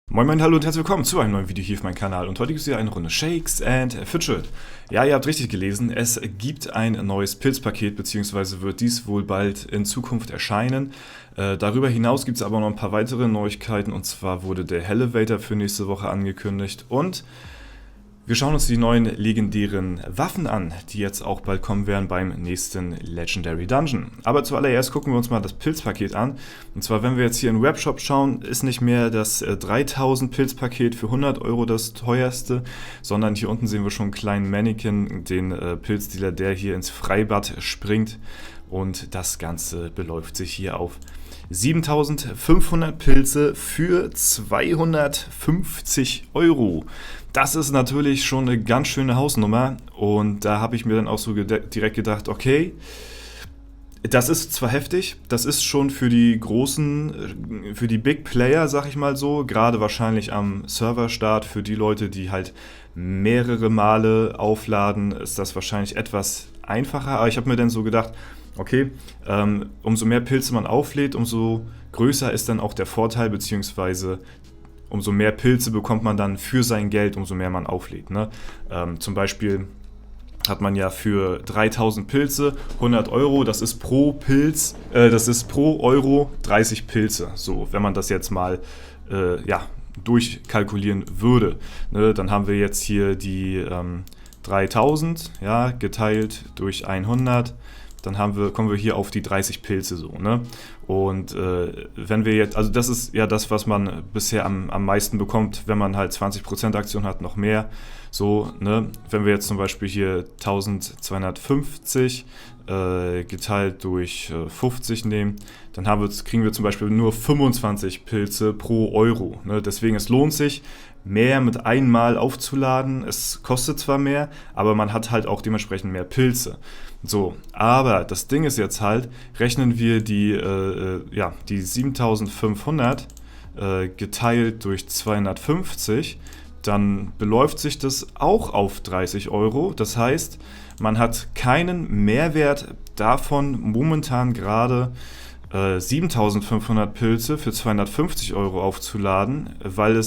Moin Moin, hallo und herzlich willkommen zu einem neuen Video hier auf meinem Kanal. Und heute gibt es hier eine Runde Shakes and Fidget. Ja, ihr habt richtig gelesen, es gibt ein neues Pilzpaket, beziehungsweise wird dies wohl bald in Zukunft erscheinen. Darüber hinaus gibt es aber noch ein paar weitere Neuigkeiten, und zwar wurde der Hellevator für nächste Woche angekündigt und wir schauen uns die neuen legendären Waffen an, die jetzt auch bald kommen werden beim nächsten Legendary Dungeon. Aber zuallererst gucken wir uns mal das Pilzpaket an. Und zwar, wenn wir jetzt hier in den Webshop schauen, ist nicht mehr das 3000 Pilzpaket für 100 € das teuerste, sondern hier unten sehen wir schon einen kleinen Mannequin, den Pilzdealer, der hier ins Freibad springt. Und das Ganze beläuft sich hier auf 7500 Pilze für 250 €. Das ist natürlich schon eine ganz schöne Hausnummer und da habe ich mir dann auch so direkt gedacht, okay, das ist zwar heftig, das ist schon für die großen, für die Big Player, sag ich mal so, gerade wahrscheinlich am Serverstart, für die Leute, die halt mehrere Male aufladen, ist das wahrscheinlich etwas einfacher, aber ich habe mir dann so gedacht, okay, umso mehr Pilze man auflädt, umso größer ist dann auch der Vorteil, beziehungsweise umso mehr Pilze bekommt man dann für sein Geld, umso mehr man auflädt. Ne? Zum Beispiel hat man ja für 3000 Pilze 100 €, das ist pro Pilz, das ist pro Euro 30 Pilze. So, wenn man das jetzt mal durchkalkulieren würde. Ne? Dann haben wir jetzt hier die 3000, ja, geteilt durch 100. Dann kommen wir hier auf die 30 Pilze so, ne? Und wenn wir jetzt, also das ist ja das, was man bisher am meisten bekommt, wenn man halt 20% Aktion hat, noch mehr. So, ne? Wenn wir jetzt zum Beispiel hier 1250 geteilt durch 50 nehmen, dann kriegen wir zum Beispiel nur 25 Pilze pro Euro. Ne? Deswegen, es lohnt sich, mehr mit einmal aufzuladen. Es kostet zwar mehr, aber man hat halt auch dementsprechend mehr Pilze. So, aber das Ding ist jetzt halt, rechnen wir die 7500 geteilt durch 250, dann beläuft sich das auch auf 30 €. Das heißt, man hat keinen Mehrwert davon, momentan gerade 7500 Pilze für 250 € aufzuladen, weil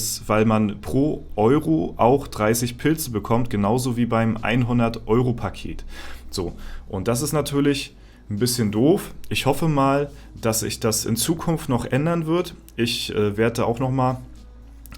man pro Euro auch 30 Pilze bekommt, genauso wie beim 100-€-Paket. So, und das ist natürlich ein bisschen doof. Ich hoffe mal, dass sich das in Zukunft noch ändern wird. Ich werde auch noch mal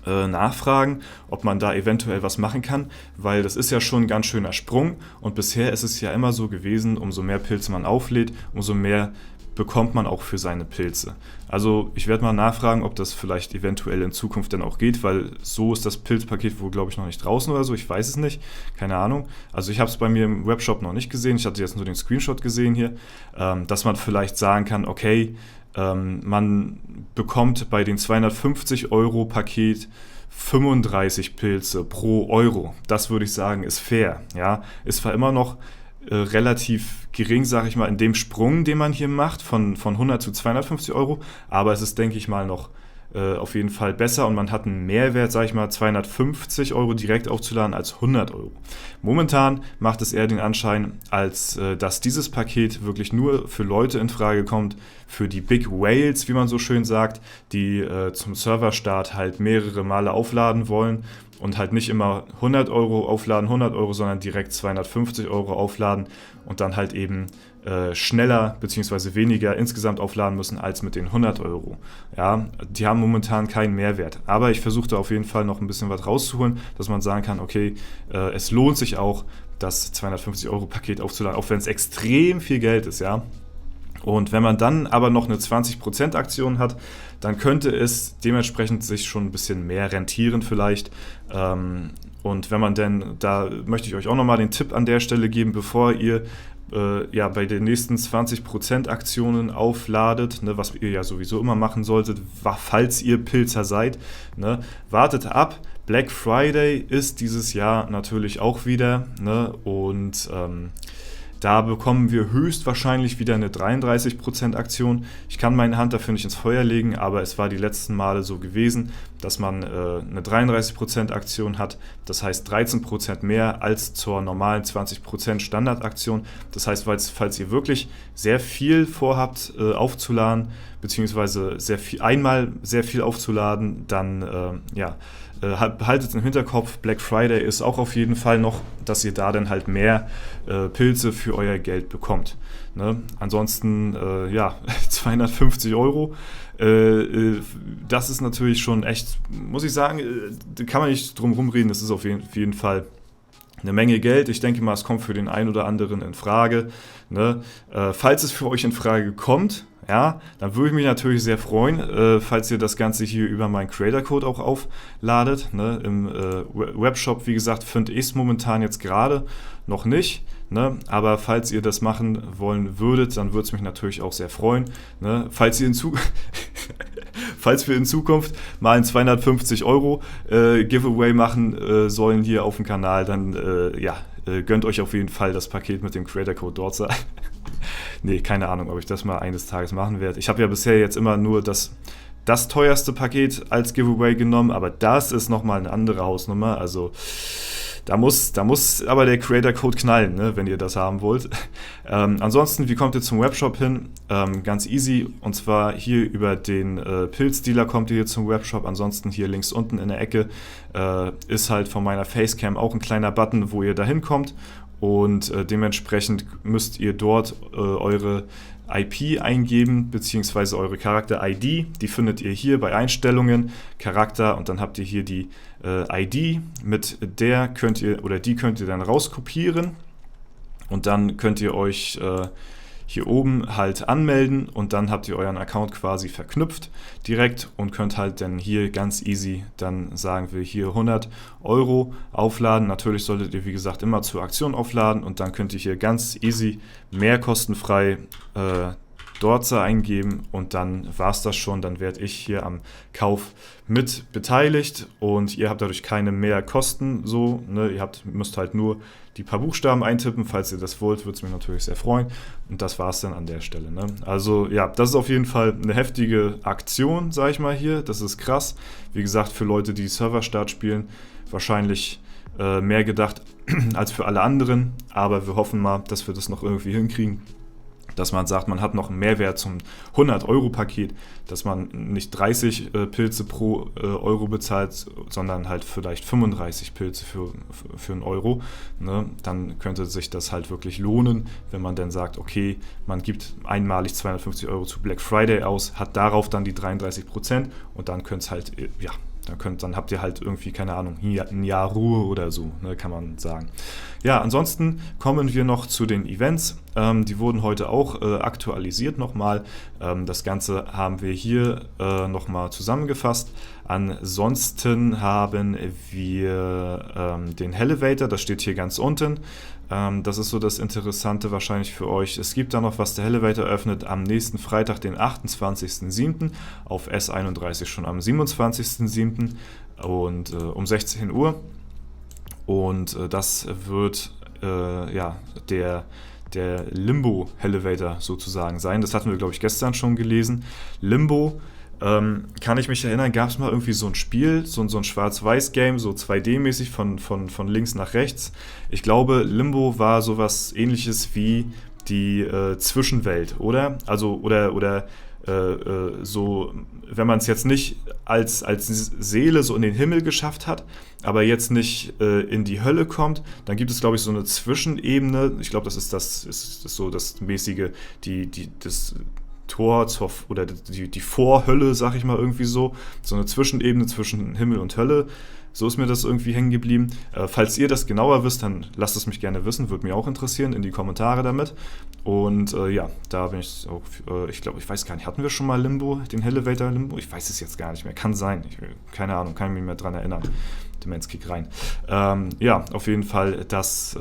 nachfragen, ob man da eventuell was machen kann, weil das ist ja schon ein ganz schöner Sprung und bisher ist es ja immer so gewesen, umso mehr Pilze man auflädt, umso mehr bekommt man auch für seine Pilze. Also ich werde mal nachfragen, ob das vielleicht eventuell in Zukunft dann auch geht, weil so ist das Pilzpaket wohl, glaube ich, noch nicht draußen oder so, ich weiß es nicht, keine Ahnung. Also ich habe es bei mir im Webshop noch nicht gesehen, ich hatte jetzt nur den Screenshot gesehen hier, dass man vielleicht sagen kann, okay, man bekommt bei den 250-€-Paket 35 Pilze pro Euro. Das würde ich sagen, ist fair. Ja? Ist zwar immer noch relativ gering, sage ich mal, in dem Sprung, den man hier macht, von 100 zu 250 €, aber es ist, denke ich mal, noch auf jeden Fall besser und man hat einen Mehrwert, sage ich mal, 250 € direkt aufzuladen als 100 €. Momentan macht es eher den Anschein, als dass dieses Paket wirklich nur für Leute in Frage kommt, für die Big Whales, wie man so schön sagt, die zum Serverstart halt mehrere Male aufladen wollen und halt nicht immer 100 € aufladen, 100 €, sondern direkt 250 € aufladen und dann halt eben schneller bzw. weniger insgesamt aufladen müssen als mit den 100 €. Ja, die haben momentan keinen Mehrwert. Aber ich versuche da auf jeden Fall noch ein bisschen was rauszuholen, dass man sagen kann, okay, es lohnt sich auch, das 250-€ Paket aufzuladen, auch wenn es extrem viel Geld ist, ja. Und wenn man dann aber noch eine 20% Aktion hat, dann könnte es dementsprechend sich schon ein bisschen mehr rentieren vielleicht. Und wenn man denn, da möchte ich euch auch nochmal den Tipp an der Stelle geben, bevor ihr bei den nächsten 20% Aktionen aufladet, ne, was ihr ja sowieso immer machen solltet, falls ihr Pilzer seid, ne, wartet ab. Black Friday ist dieses Jahr natürlich auch wieder, ne, und da bekommen wir höchstwahrscheinlich wieder eine 33% Aktion. Ich kann meine Hand dafür nicht ins Feuer legen, aber es war die letzten Male so gewesen, dass man eine 33% Aktion hat, das heißt 13% mehr als zur normalen 20% Standardaktion. Das heißt, falls ihr wirklich sehr viel vorhabt aufzuladen, beziehungsweise einmal sehr viel aufzuladen, dann haltet im Hinterkopf, Black Friday ist auch auf jeden Fall noch, dass ihr da dann halt mehr Pilze für euer Geld bekommt. Ne? Ansonsten, 250 Euro, das ist natürlich schon echt, muss ich sagen, da kann man nicht drum rumreden, das ist auf jeden Fall eine Menge Geld. Ich denke mal, es kommt für den einen oder anderen in Frage. Ne? Falls es für euch in Frage kommt, ja, dann würde ich mich natürlich sehr freuen, falls ihr das Ganze hier über meinen Creator-Code auch aufladet. Ne? Im Webshop, wie gesagt, finde ich es momentan jetzt gerade noch nicht. Ne? Aber falls ihr das machen wollen würdet, dann würde es mich natürlich auch sehr freuen. Ne? Falls wir in Zukunft mal ein 250 Euro Giveaway machen sollen hier auf dem Kanal, dann gönnt euch auf jeden Fall das Paket mit dem Creator-Code Dorza. Nee, keine Ahnung, ob ich das mal eines Tages machen werde. Ich habe ja bisher jetzt immer nur das teuerste Paket als Giveaway genommen, aber das ist nochmal eine andere Hausnummer. Also da muss aber der Creator-Code knallen, ne, wenn ihr das haben wollt. Ansonsten, wie kommt ihr zum Webshop hin? Ganz easy, und zwar hier über den Pilzdealer kommt ihr hier zum Webshop. Ansonsten hier links unten in der Ecke ist halt von meiner Facecam auch ein kleiner Button, wo ihr da hinkommt. Und dementsprechend müsst ihr dort eure IP eingeben, beziehungsweise eure Charakter-ID. Die findet ihr hier bei Einstellungen, Charakter, und dann habt ihr hier die ID. Mit der könnt ihr dann rauskopieren. Und dann könnt ihr euch hier oben halt anmelden, und dann habt ihr euren Account quasi verknüpft direkt und könnt halt dann hier ganz easy, dann sagen wir hier 100 Euro aufladen. Natürlich solltet ihr, wie gesagt, immer zur Aktion aufladen, und dann könnt ihr hier ganz easy mehr kostenfrei Dorza eingeben, und dann war es das schon. Dann werde ich hier am Kauf mit beteiligt und ihr habt dadurch keine mehr Kosten. So, ne? Müsst halt nur die paar Buchstaben eintippen. Falls ihr das wollt, würde es mich natürlich sehr freuen. Und das war es dann an der Stelle. Ne? Also ja, das ist auf jeden Fall eine heftige Aktion, sage ich mal hier. Das ist krass. Wie gesagt, für Leute, die Serverstart spielen, wahrscheinlich mehr gedacht als für alle anderen. Aber wir hoffen mal, dass wir das noch irgendwie hinkriegen, dass man sagt, man hat noch einen Mehrwert zum 100-Euro-Paket, dass man nicht 30 Pilze pro Euro bezahlt, sondern halt vielleicht 35 Pilze für einen Euro. Ne? Dann könnte sich das halt wirklich lohnen, wenn man dann sagt, okay, man gibt einmalig 250 Euro zu Black Friday aus, hat darauf dann die 33%, und dann könnt es halt, dann habt ihr halt irgendwie, keine Ahnung, ein Jahr Ruhe oder so, ne, kann man sagen. Ja, ansonsten kommen wir noch zu den Events. Die wurden heute auch aktualisiert nochmal. Das Ganze haben wir hier nochmal zusammengefasst. Ansonsten haben wir den Elevator, das steht hier ganz unten. Das ist so das Interessante wahrscheinlich für euch. Es gibt da noch was, der Elevator öffnet am nächsten Freitag, den 28.07. auf S31 schon am 27.07. und um 16 Uhr. Und das wird der Limbo Elevator sozusagen sein. Das hatten wir, glaube ich, gestern schon gelesen. Limbo, kann ich mich erinnern, gab es mal irgendwie so ein Spiel, so ein Schwarz-Weiß-Game, so 2D-mäßig von links nach rechts. Ich glaube, Limbo war sowas Ähnliches wie die Zwischenwelt, oder? Also, oder so, wenn man es jetzt nicht als Seele so in den Himmel geschafft hat, aber jetzt nicht in die Hölle kommt, dann gibt es, glaube ich, so eine Zwischenebene. Ich glaube, das ist so das mäßige, das Tor oder die Vorhölle, sag ich mal irgendwie so eine Zwischenebene zwischen Himmel und Hölle. So ist mir das irgendwie hängen geblieben. Falls ihr das genauer wisst, dann lasst es mich gerne wissen, würde mich auch interessieren, in die Kommentare damit. Und da bin ich auch, ich glaube, ich weiß gar nicht, hatten wir schon mal Limbo, den Elevator Limbo? Ich weiß es jetzt gar nicht mehr, kann sein, keine Ahnung, kann ich mich mehr dran erinnern. Demenzkick rein. Auf jeden Fall, das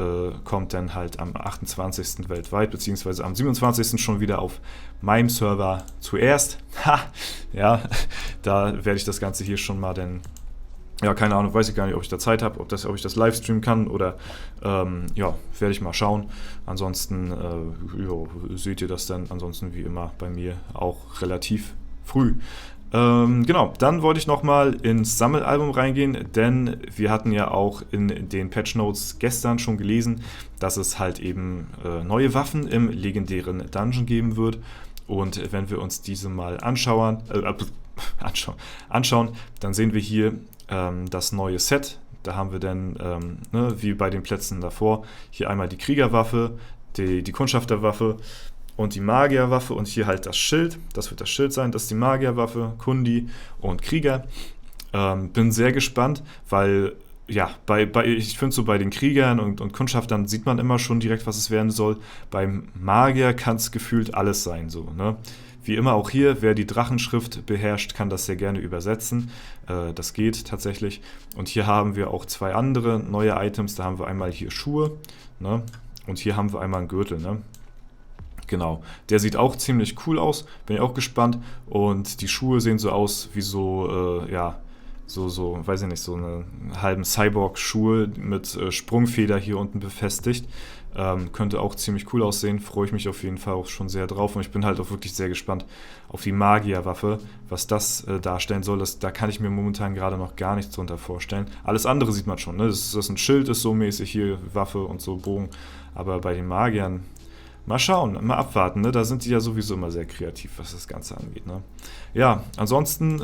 kommt dann halt am 28. weltweit, beziehungsweise am 27. schon wieder auf meinem Server zuerst. Da werde ich das Ganze hier schon mal dann, keine Ahnung, weiß ich gar nicht, ob ich da Zeit habe, ob ich das livestreamen kann oder werde ich mal schauen. Ansonsten seht ihr das dann ansonsten wie immer bei mir auch relativ früh. Genau, dann wollte ich nochmal ins Sammelalbum reingehen, denn wir hatten ja auch in den Patch Notes gestern schon gelesen, dass es halt eben neue Waffen im legendären Dungeon geben wird. Und wenn wir uns diese mal anschauen, dann sehen wir hier das neue Set. Da haben wir dann, wie bei den Plätzen davor, hier einmal die Kriegerwaffe, die Kundschafterwaffe und die Magierwaffe und hier halt das Schild. Das wird das Schild sein, das ist die Magierwaffe, Kundi und Krieger. Bin sehr gespannt, weil ja, ich finde so bei den Kriegern und Kundschaftern sieht man immer schon direkt, was es werden soll. Beim Magier kann es gefühlt alles sein, so, ne? Wie immer auch hier, wer die Drachenschrift beherrscht, kann das sehr gerne übersetzen. Das geht tatsächlich. Und hier haben wir auch zwei andere neue Items. Da haben wir einmal hier Schuhe, ne? Und hier haben wir einmal einen Gürtel, ne? Genau, der sieht auch ziemlich cool aus, bin ich auch gespannt. Und die Schuhe sehen so aus wie so, weiß ich nicht, so eine halben Cyborg-Schuhe mit Sprungfeder hier unten befestigt. Könnte auch ziemlich cool aussehen, freue ich mich auf jeden Fall auch schon sehr drauf. Und ich bin halt auch wirklich sehr gespannt auf die Magierwaffe, was das darstellen soll. Da kann ich mir momentan gerade noch gar nichts drunter vorstellen. Alles andere sieht man schon, ne? Das ein Schild ist so mäßig hier, Waffe und so, Bogen. Aber bei den Magiern, mal schauen, mal abwarten, ne? Da sind die ja sowieso immer sehr kreativ, was das Ganze angeht, ne? Ja, ansonsten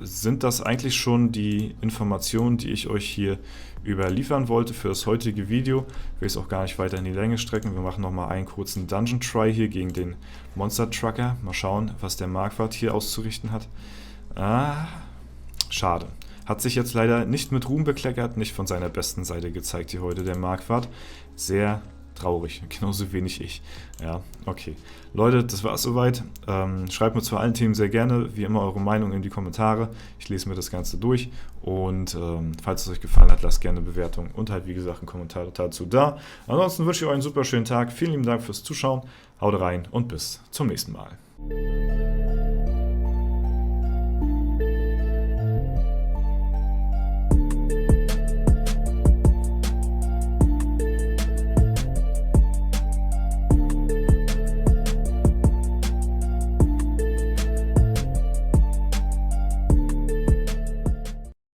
sind das eigentlich schon die Informationen, die ich euch hier überliefern wollte für das heutige Video. Ich will es auch gar nicht weiter in die Länge strecken. Wir machen nochmal einen kurzen Dungeon Try hier gegen den Monster Trucker. Mal schauen, was der Marquardt hier auszurichten hat. Schade. Hat sich jetzt leider nicht mit Ruhm bekleckert, nicht von seiner besten Seite gezeigt hier heute, der Marquardt. Sehr traurig, genauso wenig ich. Ja, okay. Leute, das war's soweit. Schreibt mir zu allen Themen sehr gerne, wie immer, eure Meinung in die Kommentare. Ich lese mir das Ganze durch und falls es euch gefallen hat, lasst gerne eine Bewertung und halt, wie gesagt, einen Kommentar dazu da. Ansonsten wünsche ich euch einen super schönen Tag. Vielen lieben Dank fürs Zuschauen. Haut rein und bis zum nächsten Mal.